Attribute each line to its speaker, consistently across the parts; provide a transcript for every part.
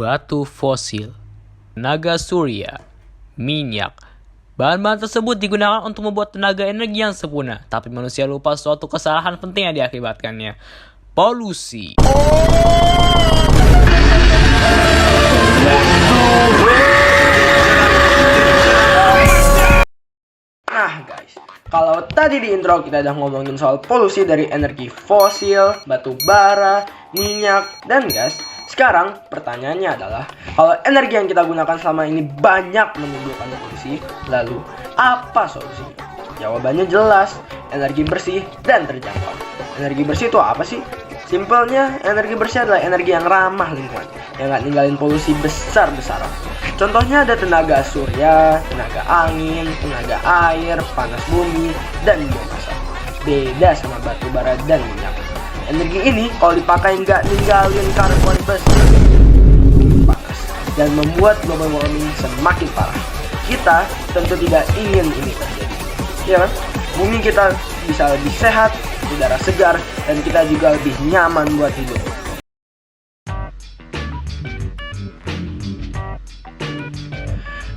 Speaker 1: batu fosil, tenaga surya, minyak. Bahan-bahan tersebut digunakan untuk membuat tenaga energi yang sempurna, tapi manusia lupa suatu kesalahan penting yang diakibatkannya. Polusi.
Speaker 2: Nah guys, kalau tadi di intro kita udah ngomongin soal polusi dari energi fosil, batu bara, minyak, dan gas. Sekarang pertanyaannya adalah, kalau energi yang kita gunakan selama ini banyak menimbulkan polusi, lalu apa solusinya? Jawabannya jelas, energi bersih dan terjangkau. Energi bersih itu apa sih? Simpelnya, energi bersih adalah energi yang ramah lingkungan, yang nggak ninggalin polusi besar-besaran. Contohnya ada tenaga surya, tenaga angin, tenaga air, panas bumi, dan biomasa. Beda sama batu bara dan minyak. Energi ini kalau dipakai nggak ninggalin karbon besar, panas, dan membuat global warming semakin parah. Kita tentu tidak ingin ini terjadi, ya kan? Bumi kita bisa lebih sehat, udara segar, dan kita juga lebih nyaman buat hidup.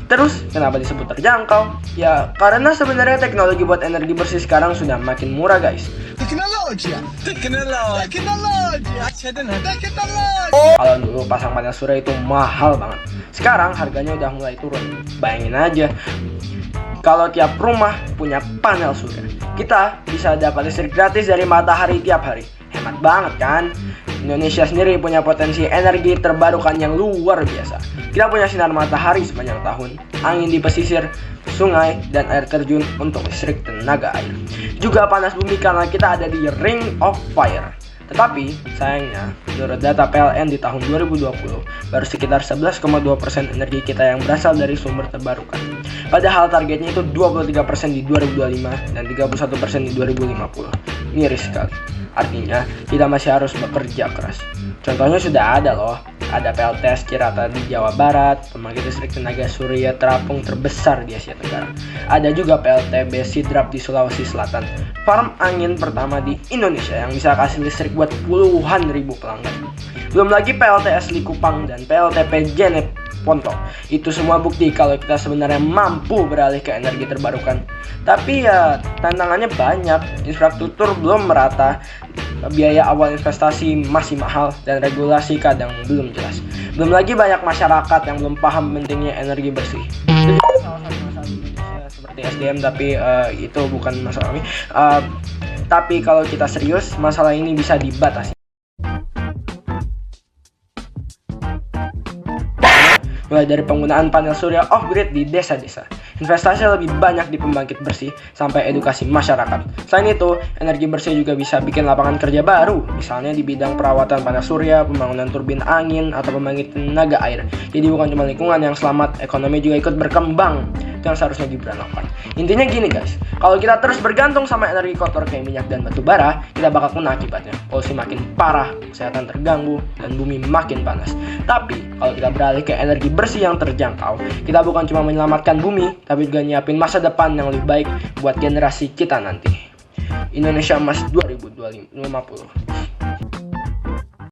Speaker 2: Terus, kenapa disebut terjangkau? Ya, karena sebenarnya teknologi buat energi bersih sekarang sudah makin murah, guys. Kalau dulu pasang panel surya itu mahal banget. Sekarang harganya udah mulai turun. Bayangin aja, kalau tiap rumah punya panel surya, kita bisa dapat listrik gratis dari matahari tiap hari. Hemat banget kan? Indonesia sendiri punya potensi energi terbarukan yang luar biasa. Kita punya sinar matahari sepanjang tahun, angin di pesisir, sungai, dan air terjun untuk listrik tenaga air. Juga panas bumi karena kita ada di Ring of Fire. Tetapi, sayangnya, menurut data PLN di tahun 2020, baru sekitar 11,2% energi kita yang berasal dari sumber terbarukan. Padahal targetnya itu 23% di 2025 dan 31% di 2050. Miris sekali. Artinya, kita masih harus bekerja keras. Contohnya sudah ada loh, ada PLTS Cirata di Jawa Barat, pembangkit listrik tenaga surya terapung terbesar di Asia Tenggara. Ada juga PLTB Sidrap di Sulawesi Selatan, farm angin pertama di Indonesia yang bisa kasih listrik buat puluhan ribu pelanggan. Belum lagi PLTS Likupang dan PLTP Jenep Ponto. Itu semua bukti kalau kita sebenarnya mampu beralih ke energi terbarukan. Tapi ya tantangannya banyak, infrastruktur belum merata, biaya awal investasi masih mahal, dan regulasi kadang belum jelas. Belum lagi banyak masyarakat yang belum paham pentingnya energi bersih. Itu juga salah satu masalah di Indonesia seperti SDM, tapi itu bukan masalah kami. Tapi kalau kita serius, masalah ini bisa dibatasi. Mulai dari penggunaan panel surya off-grid di desa-desa, investasi lebih banyak di pembangkit bersih, sampai edukasi masyarakat. Selain itu, energi bersih juga bisa bikin lapangan kerja baru, misalnya di bidang perawatan panel surya, pembangunan turbin angin, atau pembangkit tenaga air. Jadi bukan cuma lingkungan yang selamat, ekonomi juga ikut berkembang. Itu yang seharusnya Gibran lakukan. Intinya gini guys, kalau kita terus bergantung sama energi kotor kayak minyak dan batu bara, kita bakal kena akibatnya. Polusi makin parah, kesehatan terganggu, dan bumi makin panas. Tapi, kalau kita beralih ke energi bersih yang terjangkau, kita bukan cuma menyelamatkan bumi, tapi juga nyiapin masa depan yang lebih baik buat generasi kita nanti. Indonesia Emas 2050.